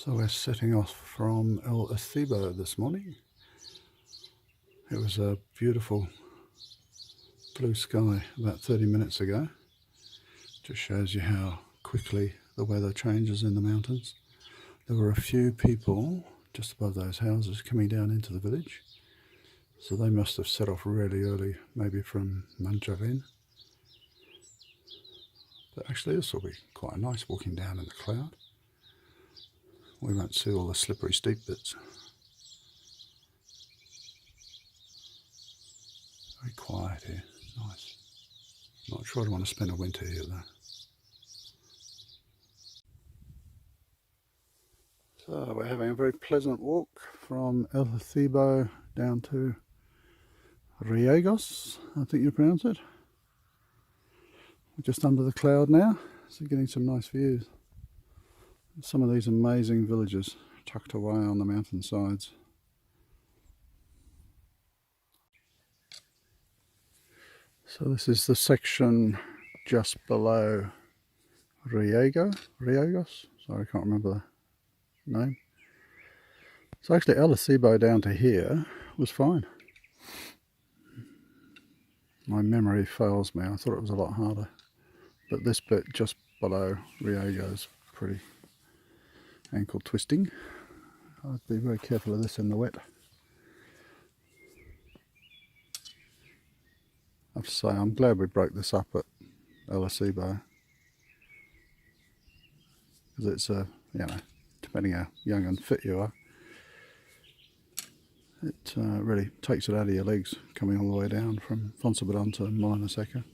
So we're setting off from El Acebo this morning. It was a beautiful blue sky about 30 minutes ago. Just shows you how quickly the weather changes in the mountains. There were a few people just above those houses coming down into the village. So they must have set off really early, maybe from Manjarin. But actually this will be quite nice walking down in the cloud. We won't see all the slippery steep bits. Very quiet here, nice. Not sure I'd want to spend a winter here though. So we're having a very pleasant walk from El Acebo down to Reigo, I think you pronounce it. We're just under the cloud now, so getting some nice views. Some of these amazing villages tucked away on the mountain sides. So this is the section just below Reigo, sorry I can't remember the name. So actually El Acebo down to here was fine. My memory fails me, I thought it was a lot harder. But this bit just below Reigo is pretty ankle twisting. I'd be very careful of this in the wet. I have to say I'm glad we broke this up at El Acebo, because it's you know, depending how young and fit you are, it really takes it out of your legs coming all the way down from Acebo to Molineseca.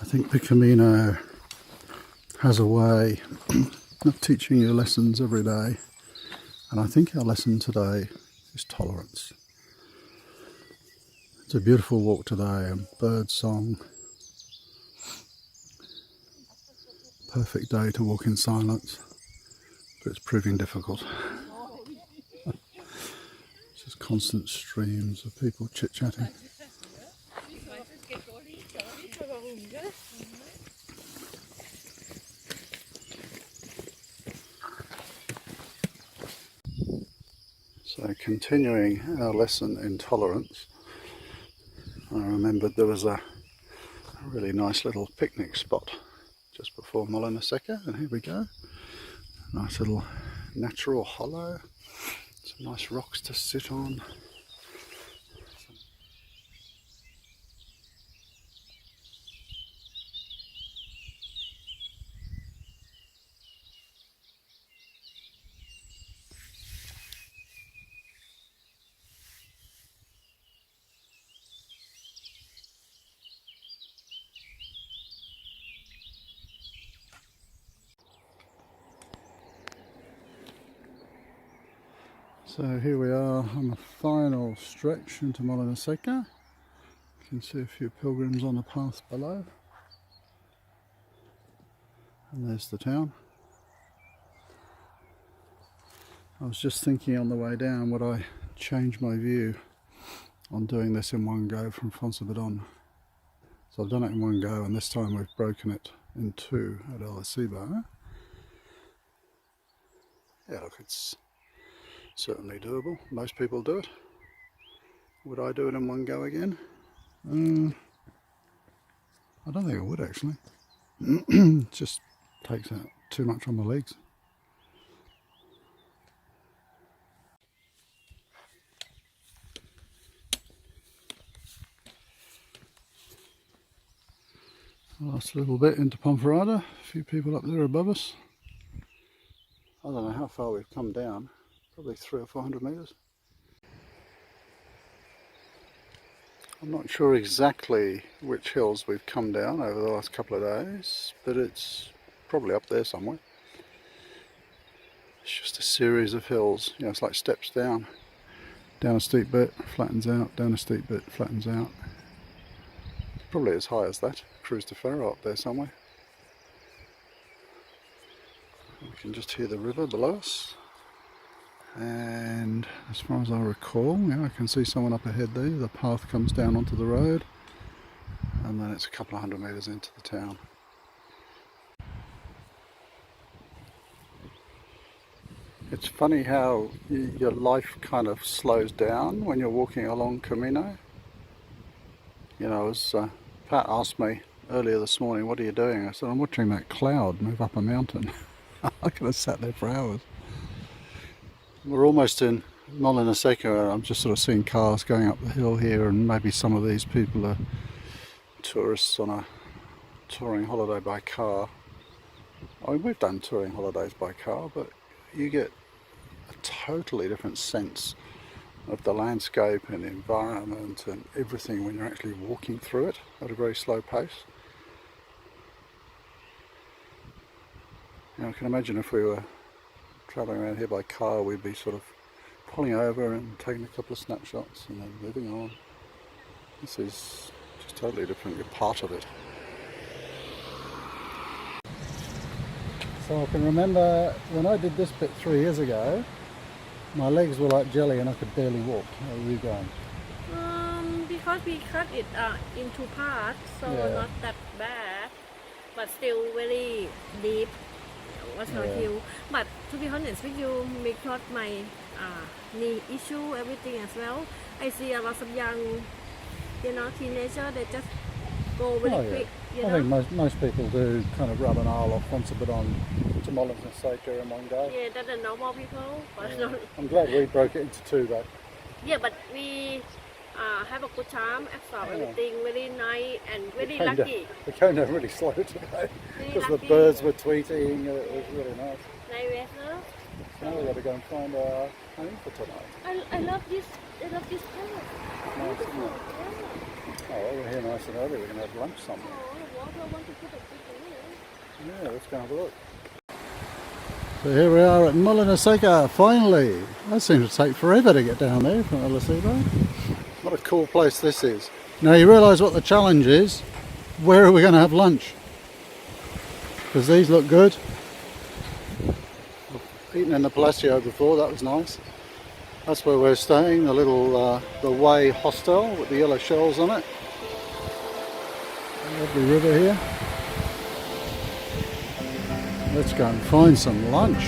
I think the Camino has a way of teaching you lessons every day, and I think our lesson today is tolerance. It's a beautiful walk today, a bird song, perfect day to walk in silence, but it's proving difficult. Just constant streams of people chit-chatting. So continuing our lesson in tolerance, I remembered there was a really nice little picnic spot just before Molineseca, and here we go. Nice little natural hollow, some nice rocks to sit on. So here we are on the final stretch into Molineseca. You can see a few pilgrims on the path below. And there's the town. I was just thinking on the way down, would I change my view on doing this in one go from Acebo. So I've done it in one go, and this time we've broken it in two at Acebo. Yeah, look, it's certainly doable. Most people do it. Would I do it in one go again? I don't think I would actually. It just takes out too much on my legs. Last little bit into Ponferrada, a few people up there above us. I don't know how far we've come down, probably 300 or 400 metres. I'm not sure exactly which hills we've come down over the last couple of days, but it's probably up there somewhere. It's just a series of hills, you know, it's like steps down. Down a steep bit, flattens out, down a steep bit, flattens out. Probably as high as that, Cruz de Ferro up there somewhere. We can just hear the river below us. And as far as I recall, yeah, I can see someone up ahead there. The path comes down onto the road, and then it's a couple of 100 metres into the town. It's funny how your life kind of slows down when you're walking along Camino. You know, as Pat asked me earlier this morning, what are you doing? I said, I'm watching that cloud move up a mountain. I could have sat there for hours. We're almost in Molineseca. I'm just sort of seeing cars going up the hill here, and maybe some of these people are tourists on a touring holiday by car. I mean, we've done touring holidays by car, but you get a totally different sense of the landscape and environment and everything when you're actually walking through it at a very slow pace. You know, I can imagine if we were travelling around here by car, we'd be sort of pulling over and taking a couple of snapshots and then moving on. This is just totally different, you're part of it. So I can remember when I did this bit 3 years ago, my legs were like jelly and I could barely walk. How are you going? Because we cut it into parts, so Yeah. not that bad, but still very deep. What's not hill. But to be honest with you, because my knee issue, everything as well, I see a lot of young, you know, teenagers, they just go really quick. You I know? think most people do kind of rub an hour off Acebo to Molineseca in one go. Yeah, that's the normal people. But not, I'm glad we broke it into two though. yeah, but we have a good time, absorb everything very nice and very Came lucky. down, we came down really slow today because the lucky. birds were tweeting. It was really nice. Nice weather. Now we've got to go and find our home for tonight. I love this. I love this place. Nice, isn't it? Oh, well, we're here nice and early. We're going to have lunch somewhere. Yeah, let's go and have a look. So here we are at Molineseca, finally. That seems to take forever to get down there from Acebo. What a cool place this is. Now you realise what the challenge is. Where are we going to have lunch? Because these look good. I've eaten in the Palacio before, that was nice. That's where we're staying, the little the Way hostel with the yellow shells on it. Lovely river here. Let's go and find some lunch.